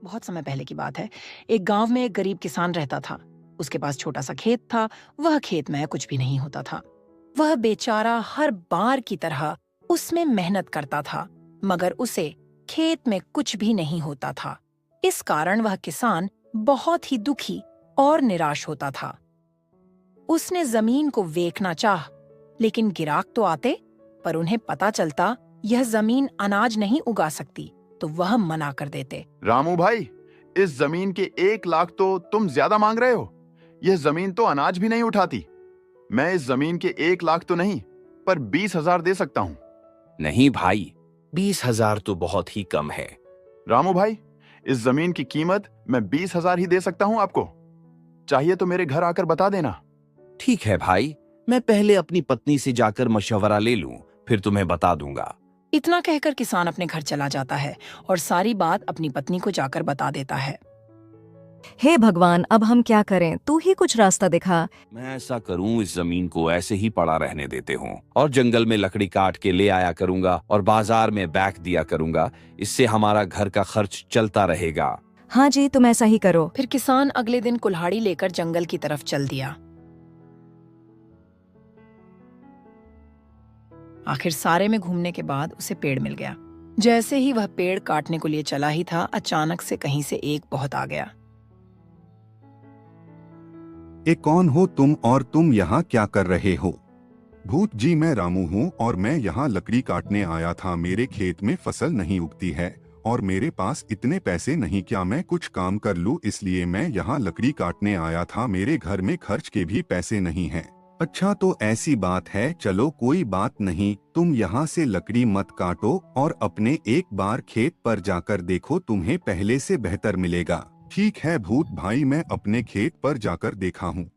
बहुत समय पहले की बात है। एक गांव में एक गरीब किसान रहता था। उसके पास छोटा सा खेत था। वह खेत में कुछ भी नहीं होता था। वह बेचारा हर बार की तरह उसमें मेहनत करता था, मगर उसे खेत में कुछ भी नहीं होता था। इस कारण वह किसान बहुत ही दुखी और निराश होता था। उसने जमीन को देखना चाहा, लेकिन गिराक तो आते, पर उन्हें पता चलता यह जमीन अनाज नहीं उगा सकती, तो वह मना कर देते। रामू भाई, इस जमीन के 1 लाख तो तुम ज्यादा मांग रहे हो। यह जमीन तो अनाज भी नहीं उठाती। मैं इस जमीन के 1 लाख तो नहीं, पर 20,000 दे सकता हूँ। नहीं भाई, 20,000 तो बहुत ही कम है। रामू भाई, इस जमीन की कीमत मैं 20,000 ही दे सकता हूँ आपको। चाहिए तो मेरे घर आकर बता देना। ठीक है भाई, मैं पहले अपनी पत्नी से जाकर मशवरा ले लूं, फिर तुम्हें बता दूंगा। इतना कहकर किसान अपने घर चला जाता है और सारी बात अपनी पत्नी को जाकर बता देता है। हे भगवान, अब हम क्या करें? तू ही कुछ रास्ता दिखा। मैं ऐसा करूं, इस जमीन को ऐसे ही पड़ा रहने देते हूं और जंगल में लकड़ी काट के ले आया करूंगा और बाजार में बेच दिया करूंगा। इससे हमारा घर का खर्च चलता रहेगा। हाँ जी, तुम ऐसा ही करो। फिर किसान अगले दिन कुल्हाड़ी लेकर जंगल की तरफ चल दिया। आखिर सारे में घूमने के बाद उसे पेड़ मिल गया। जैसे ही वह पेड़ काटने को लिए चला ही था, अचानक से कहीं से एक बहुत आ गया। ये कौन हो तुम और तुम यहाँ क्या कर रहे हो? भूत जी, मैं रामू हूँ और मैं यहाँ लकड़ी काटने आया था। मेरे खेत में फसल नहीं उगती है और मेरे पास इतने पैसे नहीं, क्या मैं कुछ काम कर लूँ, इसलिए मैं यहाँ लकड़ी काटने आया था। मेरे घर में खर्च के भी पैसे नहीं हैं। अच्छा, तो ऐसी बात है, चलो कोई बात नहीं, तुम यहाँ से लकड़ी मत काटो और अपने एक बार खेत पर जाकर देखो, तुम्हें पहले से बेहतर मिलेगा। ठीक है भूत भाई, मैं अपने खेत पर जाकर देखा हूँ।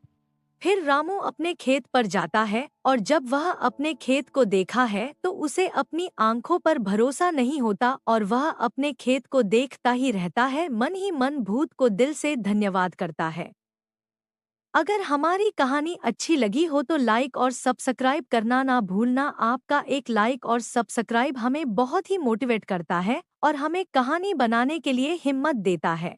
फिर रामू अपने खेत पर जाता है और जब वह अपने खेत को देखा है तो उसे अपनी आंखों पर भरोसा नहीं होता और वह अपने खेत को देखता ही रहता है। मन ही मन भूत को दिल से धन्यवाद करता है। अगर हमारी कहानी अच्छी लगी हो तो लाइक और सब्सक्राइब करना ना भूलना। आपका एक लाइक और सब्सक्राइब हमें बहुत ही मोटिवेट करता है और हमें कहानी बनाने के लिए हिम्मत देता है।